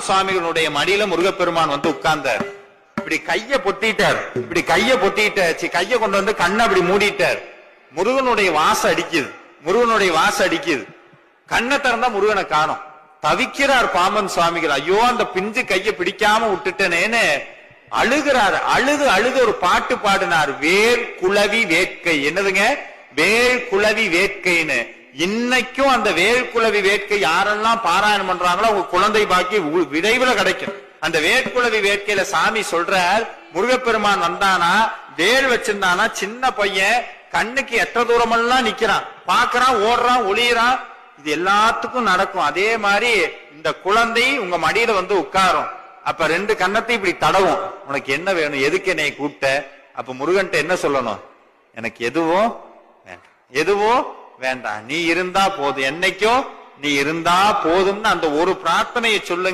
சுவாமிகளுடைய மடியில முருகப்பெருமான் வந்து உட்கார்ந்தார். இப்படி கைய பொத்திட்டார். இப்படி கைய பொத்திட்டாச்சு. கைய கொண்டு வந்து கண்ணை அப்படி மூடிட்டார். முருகனுடைய வாசம் அடிக்குது. முருகனுடைய வாசம் அடிக்குது. கண்ணை திறந்தா முருகனை காணோம். தவிக்கிறார் பாம்பன் சுவாமிகள். ஐயோ, அந்த பிஞ்சு கைய பிடிக்காம விட்டுட்டனேன்னு அழுகிறார். அழுது அழுது ஒரு பாட்டு பாடினார். வேர் குளவி வேட்கை. என்னதுங்க? வேர் குளவி வேட்கைன்னு. இன்னைக்கும் அந்த வேர்க்குளவி வேட்கை யாரெல்லாம் பாராயணம் பண்றாங்களோ அவங்க குழந்தை பாக்கி விரைவில் கிடைக்கும். அந்த வேர்க்குளவி வேட்கையில சாமி சொல்றார், முருகப்பெருமான் வந்தானா வேல் வச்சிருந்தானா சின்ன பையன் கண்ணுக்கு எட்ட தூரமெல்லாம் நிக்கிறான், பாக்குறான், ஓடுறான், ஒளியறான். இது எல்லாத்துக்கும் நடக்கும். அதே மாதிரி இந்த குழந்தை உங்க மடியில வந்து உட்காரும். அப்ப ரெண்டு கண்ணத்தை இப்படி தடவும். உனக்கு என்ன வேணும்? எதுக்கு என்னை கூப்பிட்ட? அப்ப முருகன்ட்ட என்ன சொல்லணும்? எனக்கு எதுவும் வேண்டாம், எதுவும் வேண்டாம், நீ இருந்தா போதும், என்னைக்கும் நீ இருந்தா போதும்னு அந்த ஒரு பிரார்த்தனையை சொல்லுங்க.